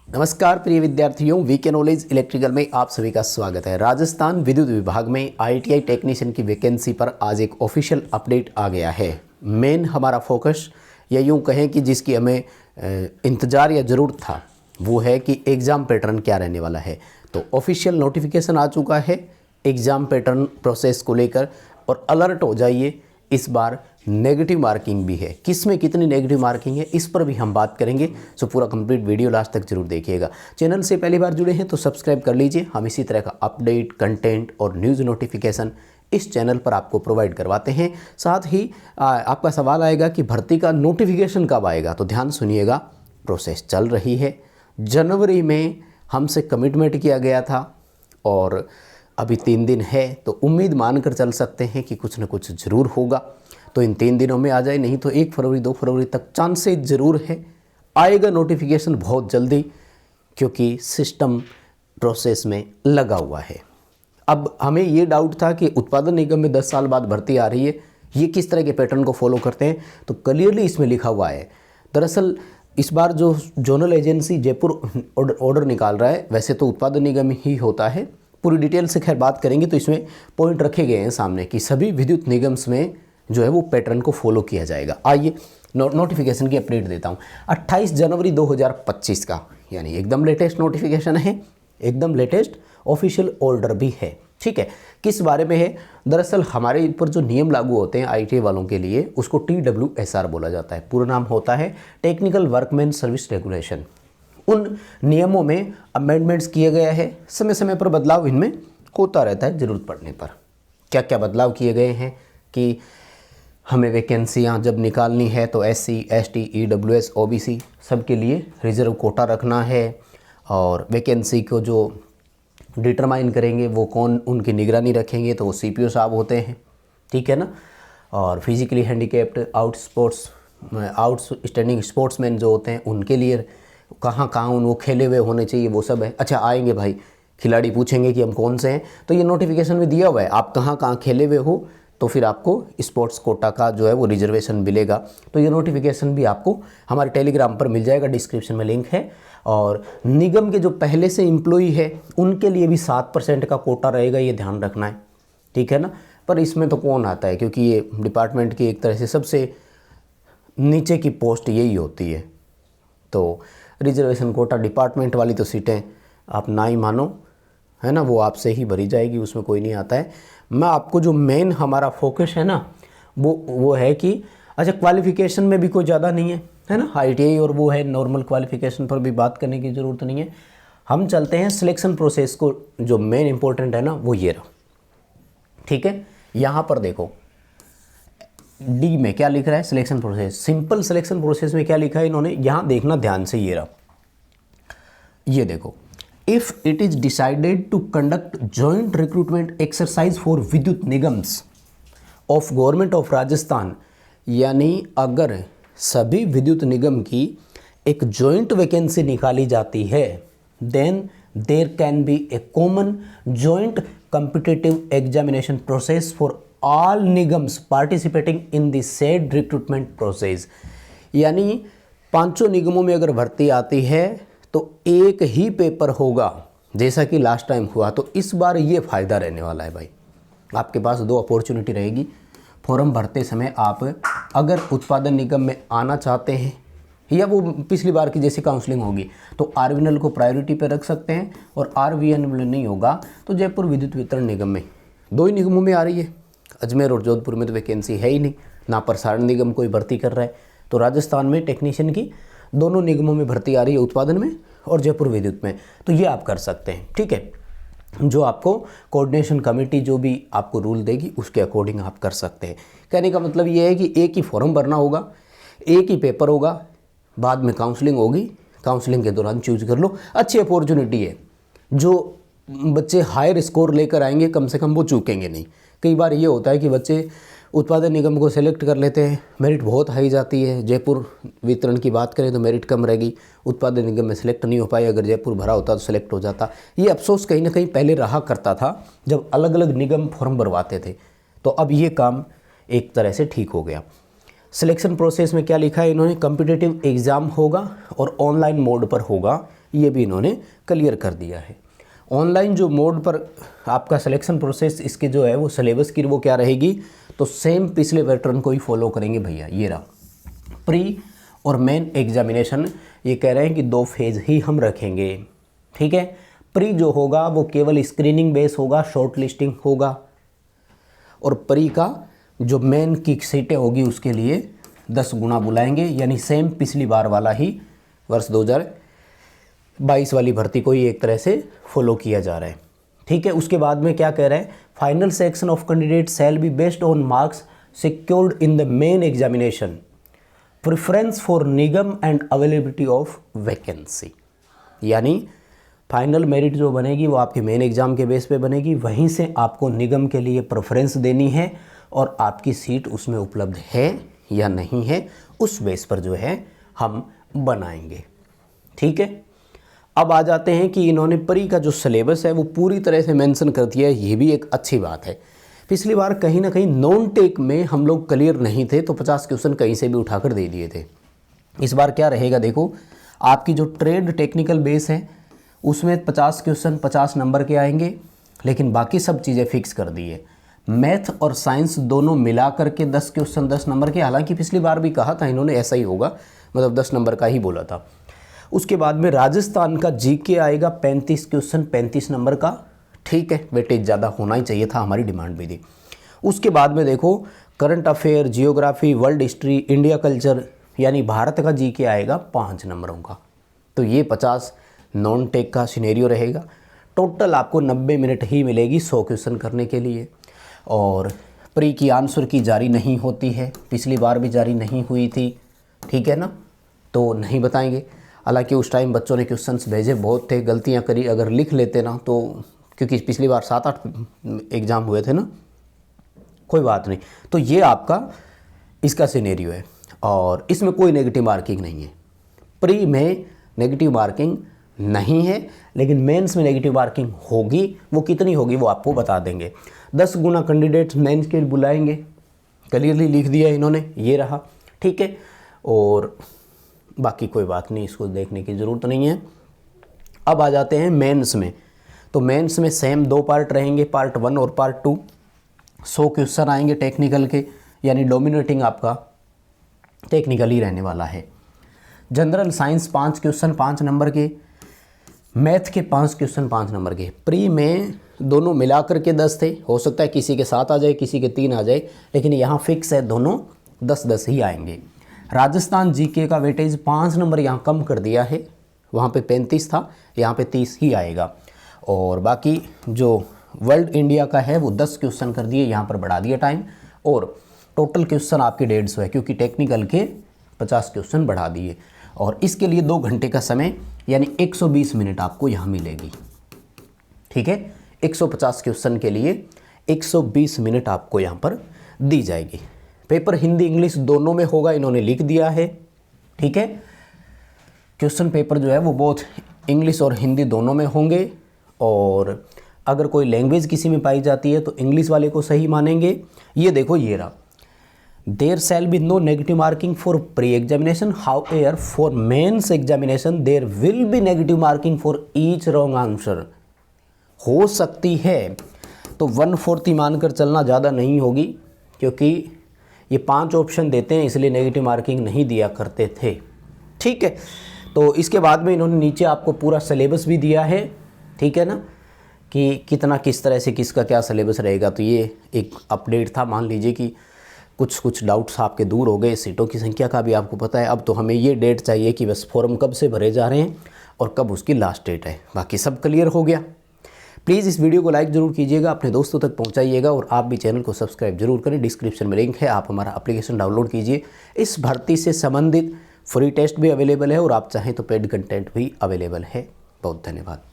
नमस्कार प्रिय विद्यार्थियों, वीके नॉलेज इलेक्ट्रिकल में आप सभी का स्वागत है। राजस्थान विद्युत विभाग में आईटीआई टेक्नीशियन की वैकेंसी पर आज एक ऑफिशियल अपडेट आ गया है। मेन हमारा फोकस या यूँ कहें कि जिसकी हमें इंतज़ार या ज़रूरत था वो है कि एग्ज़ाम पैटर्न क्या रहने वाला है। तो ऑफिशियल नोटिफिकेशन आ चुका है एग्ज़ाम पैटर्न प्रोसेस को लेकर, और अलर्ट हो जाइए, इस बार नेगेटिव मार्किंग भी है। किस में कितनी नेगेटिव मार्किंग है इस पर भी हम बात करेंगे। सो पूरा कंप्लीट वीडियो लास्ट तक जरूर देखिएगा। चैनल से पहली बार जुड़े हैं तो सब्सक्राइब कर लीजिए। हम इसी तरह का अपडेट, कंटेंट और न्यूज़ नोटिफिकेशन इस चैनल पर आपको प्रोवाइड करवाते हैं। साथ ही आपका सवाल आएगा कि भर्ती का नोटिफिकेशन कब आएगा, तो ध्यान सुनिएगा। प्रोसेस चल रही है। जनवरी में हमसे कमिटमेंट किया गया था और अभी 3 दिन है, तो उम्मीद मानकर चल सकते हैं कि कुछ न कुछ ज़रूर होगा। तो इन 3 दिनों में आ जाए, नहीं तो 1 फरवरी 2 फरवरी तक चांसेस ज़रूर है। आएगा नोटिफिकेशन बहुत जल्दी, क्योंकि सिस्टम प्रोसेस में लगा हुआ है। अब हमें ये डाउट था कि उत्पादन निगम में 10 साल बाद भर्ती आ रही है, ये किस तरह के पैटर्न को फॉलो करते हैं, तो क्लियरली इसमें लिखा हुआ है। दरअसल इस बार जो जोनल एजेंसी जयपुर ऑर्डर निकाल रहा है, वैसे तो उत्पादन निगम ही होता है। पूरी डिटेल से खैर बात करेंगे, तो इसमें पॉइंट रखे गए हैं सामने कि सभी विद्युत निगम्स में जो है वो पैटर्न को फॉलो किया जाएगा। आइए नोटिफिकेशन की अपडेट देता हूँ। 28 जनवरी 2025 का, यानी एकदम लेटेस्ट नोटिफिकेशन है, एकदम लेटेस्ट ऑफिशियल ऑर्डर भी है। ठीक है, किस बारे में है? दरअसल हमारे ऊपर जो नियम लागू होते हैं आईटीआई वालों के लिए, उसको TWSR बोला जाता है। पूरा नाम होता है टेक्निकल वर्कमैन सर्विस रेगुलेशन। उन नियमों में अमेंडमेंट्स किए गए हैं। समय समय पर बदलाव इनमें होता रहता है ज़रूरत पड़ने पर। क्या क्या बदलाव किए गए हैं कि हमें वैकेंसियाँ जब निकालनी है तो SC, ST, EWS, OBC सबके लिए रिजर्व कोटा रखना है, और वैकेंसी को जो डिटरमाइन करेंगे वो कौन उनकी निगरानी रखेंगे, तो वो CPO साहब होते हैं। ठीक है ना। और फिजिकली हैंडीकैप्ड, आउटस्टैंडिंग स्पोर्ट्समैन जो होते हैं उनके लिए कहाँ कहाँ वो खेले हुए होने चाहिए, वो सब है। अच्छा, आएंगे भाई खिलाड़ी पूछेंगे कि हम कौन से हैं, तो ये नोटिफिकेशन में दिया हुआ है, आप कहाँ कहाँ खेले हुए हो, तो फिर आपको स्पोर्ट्स कोटा का जो है वो रिजर्वेशन मिलेगा। तो ये नोटिफिकेशन भी आपको हमारे टेलीग्राम पर मिल जाएगा, डिस्क्रिप्शन में लिंक है। और निगम के जो पहले से एम्प्लॉई है उनके लिए भी 7% का कोटा रहेगा, ये ध्यान रखना है। ठीक है ना। पर इसमें तो कौन आता है, क्योंकि ये डिपार्टमेंट की एक तरह से सबसे नीचे की पोस्ट यही होती है। तो रिजर्वेशन कोटा डिपार्टमेंट वाली तो सीटें आप ना ही मानो, है ना, वो आपसे ही भरी जाएगी, उसमें कोई नहीं आता है। मैं आपको जो मेन हमारा फोकस है ना वो है कि अच्छा, क्वालिफ़िकेशन में भी कोई ज़्यादा नहीं है ना, ITI और वो है नॉर्मल क्वालिफ़िकेशन पर भी बात करने की ज़रूरत नहीं है। हम चलते हैं सिलेक्शन प्रोसेस को, जो मेन इंपॉर्टेंट है ना वो ये रहा। ठीक है, यहाँ पर देखो D में क्या लिख रहा है, selection process. Simple selection process में क्या लिखा है इन्होंने, यहाँ देखना ध्यान से, ये रहा, ये देखो। If it is decided to conduct joint recruitment exercise for विद्युत Nigam's of government of Rajasthan, यानी अगर सभी विद्युत निगम की एक जॉइंट वैकेंसी निकाली जाती है, then there can be a common joint competitive examination process for all Nigam's participating in the said recruitment process। यानी 5 निगमों में अगर भर्ती आती है तो एक ही पेपर होगा, जैसा कि लास्ट टाइम हुआ। तो इस बार ये फ़ायदा रहने वाला है भाई। आपके पास 2 अपॉर्चुनिटी रहेगी। फॉर्म भरते समय आप अगर उत्पादन निगम में आना चाहते हैं, या वो पिछली बार की जैसी काउंसलिंग होगी, तो RVNL को प्रायोरिटी पे रख सकते हैं, और RVNL नहीं होगा तो जयपुर विद्युत वितरण निगम में 2 ही निगमों में आ रही है। अजमेर और जोधपुर में तो वैकेंसी है ही नहीं ना, प्रसारण निगम कोई भर्ती कर रहा है। तो राजस्थान में टेक्नीशियन की दोनों निगमों में भर्ती आ रही है, उत्पादन में और जयपुर विद्युत में। तो ये आप कर सकते हैं। ठीक है, जो आपको कोऑर्डिनेशन कमेटी जो भी आपको रूल देगी उसके अकॉर्डिंग आप कर सकते हैं। कहने का मतलब ये है कि एक ही फॉर्म भरना होगा, एक ही पेपर होगा, बाद में काउंसलिंग होगी, काउंसलिंग के दौरान चूज कर लो। अच्छी अपॉर्चुनिटी है। जो बच्चे हायर स्कोर लेकर आएंगे कम से कम वो चूकेंगे नहीं। कई बार ये होता है कि बच्चे उत्पादन निगम को सेलेक्ट कर लेते हैं, मेरिट बहुत हाई जाती है। जयपुर वितरण की बात करें तो मेरिट कम रहेगी, उत्पादन निगम में सेलेक्ट नहीं हो पाए। अगर जयपुर भरा होता तो सेलेक्ट हो जाता। ये अफसोस कहीं ना कहीं पहले रहा करता था जब अलग अलग निगम फॉर्म भरवाते थे। तो अब ये काम एक तरह से ठीक हो गया। सिलेक्शन प्रोसेस में क्या लिखा है इन्होंने, कॉम्पिटिटिव एग्ज़ाम होगा और ऑनलाइन मोड पर होगा, ये भी इन्होंने क्लियर कर दिया है। ऑनलाइन जो मोड पर आपका सिलेक्शन प्रोसेस इसके जो है वो सिलेबस की वो क्या रहेगी, तो सेम पिछले पैटर्न को ही फॉलो करेंगे भैया। ये रहा प्री और मेन एग्जामिनेशन, ये कह रहे हैं कि 2 फेज़ ही हम रखेंगे, ठीक है। प्री जो होगा वो केवल स्क्रीनिंग बेस होगा, शॉर्ट लिस्टिंग होगा, और प्री का जो मेन की सीटें होगी उसके लिए 10 गुना बुलाएंगे, यानी सेम पिछली बार वाला ही वर्ष 2022 वाली भर्ती को ही एक तरह से फॉलो किया जा रहा है, ठीक है। उसके बाद में क्या कह रहा है, final section of candidate shall be based on marks secured in the main examination, preference for Nigam and availability of vacancy. यानी फाइनल मेरिट जो बनेगी वो आपके मेन एग्ज़ाम के बेस पे बनेगी, वहीं से आपको निगम के लिए प्रेफरेंस देनी है और आपकी सीट उसमें उपलब्ध है या नहीं है उस बेस पर जो है हम बनाएंगे, ठीक है। अब आ जाते हैं कि इन्होंने प्री का जो सिलेबस है वो पूरी तरह से मेंशन कर दिया है, ये भी एक अच्छी बात है। पिछली बार कहीं ना कहीं नॉन टेक में हम लोग क्लियर नहीं थे तो 50 क्वेश्चन कहीं से भी उठाकर दे दिए थे। इस बार क्या रहेगा, देखो आपकी जो ट्रेड टेक्निकल बेस है उसमें 50 क्वेश्चन 50 नंबर के आएंगे, लेकिन बाकी सब चीज़ें फिक्स कर दी है। मैथ और साइंस दोनों मिला करके 10 क्वेश्चन 10 नंबर के, हालांकि पिछली बार भी कहा था इन्होंने ऐसा ही होगा, मतलब 10 नंबर का ही बोला था। उसके बाद में राजस्थान का जीके आएगा 35 क्वेश्चन 35 नंबर का, ठीक है, वेटेज ज़्यादा होना ही चाहिए था, हमारी डिमांड भी थी। उसके बाद में देखो current affair, geography, world history, India culture, यानी भारत का जीके आएगा 5 नंबरों का। तो ये 50 नॉन टेक का सिनेरियो रहेगा। टोटल आपको 90 मिनट ही मिलेगी 100 क्वेश्चन करने के लिए। और प्री की आंसर की जारी नहीं होती है, पिछली बार भी जारी नहीं हुई थी, ठीक है ना, तो नहीं बताएंगे। हालांकि उस टाइम बच्चों ने क्वेश्चंस भेजे बहुत थे, गलतियां करी, अगर लिख लेते ना तो, क्योंकि पिछली बार 7-8 एग्ज़ाम हुए थे ना, कोई बात नहीं। तो ये आपका इसका सिनेरियो है और इसमें कोई नेगेटिव मार्किंग नहीं है। प्री में नेगेटिव मार्किंग नहीं है, लेकिन मेंस में नेगेटिव मार्किंग होगी। वो कितनी होगी वो आपको बता देंगे। 10 गुना कैंडिडेट्स मेंस के बुलाएंगे, क्लियरली लिख दिया इन्होंने, ये रहा, ठीक है। और बाकी कोई बात नहीं, इसको देखने की ज़रूरत नहीं है। अब आ जाते हैं मेंस में। तो मेंस में सेम 2 पार्ट रहेंगे, पार्ट 1 और पार्ट 2। 100 क्वेश्चन आएंगे टेक्निकल के, यानी डोमिनेटिंग आपका टेक्निकल ही रहने वाला है। जनरल साइंस 5 क्वेश्चन 5 नंबर के, मैथ के 5 क्वेश्चन 5 नंबर के। प्री में दोनों मिलाकर के 10 थे, हो सकता है किसी के 7 आ जाए, किसी के 3 आ जाए, लेकिन यहाँ फिक्स है दोनों 10-10 ही आएंगे। राजस्थान जीके का वेटेज 5 नंबर यहाँ कम कर दिया है, वहाँ पे 35 था, यहाँ पे 30 ही आएगा। और बाकी जो वर्ल्ड इंडिया का है वो 10 क्वेश्चन कर दिए, यहाँ पर बढ़ा दिया टाइम। और टोटल क्वेश्चन आपके 150 है, क्योंकि टेक्निकल के 50 क्वेश्चन बढ़ा दिए। और इसके लिए 2 घंटे का समय, यानी 120 मिनट आपको यहाँ मिलेगी, ठीक है। 150 क्वेश्चन के लिए 120 मिनट आपको यहाँ पर दी जाएगी। पेपर हिंदी इंग्लिश दोनों में होगा, इन्होंने लिख दिया है, ठीक है। क्वेश्चन पेपर जो है वो बोथ इंग्लिश और हिंदी दोनों में होंगे। और अगर कोई लैंग्वेज किसी में पाई जाती है तो इंग्लिश वाले को सही मानेंगे। ये देखो, ये रहा, there shall be no negative marking for pre examination, however for mains examination there will be negative marking for each wrong answer. हो सकती है तो 1/4 मानकर चलना, ज़्यादा नहीं होगी, क्योंकि ये 5 ऑप्शन देते हैं, इसलिए नेगेटिव मार्किंग नहीं दिया करते थे, ठीक है। तो इसके बाद में इन्होंने नीचे आपको पूरा सिलेबस भी दिया है, ठीक है ना, कि कितना किस तरह से किसका क्या सिलेबस रहेगा। तो ये एक अपडेट था। मान लीजिए कि कुछ डाउट्स आपके दूर हो गए, सीटों की संख्या का भी आपको पता है। अब तो हमें ये डेट चाहिए कि बस फॉर्म कब से भरे जा रहे हैं और कब उसकी लास्ट डेट है, बाकी सब क्लियर हो गया। प्लीज़ इस वीडियो को लाइक ज़रूर कीजिएगा, अपने दोस्तों तक पहुंचाइएगा और आप भी चैनल को सब्सक्राइब जरूर करें। डिस्क्रिप्शन में लिंक है, आप हमारा एप्लीकेशन डाउनलोड कीजिए। इस भर्ती से संबंधित फ्री टेस्ट भी अवेलेबल है और आप चाहें तो पेड कंटेंट भी अवेलेबल है। बहुत धन्यवाद।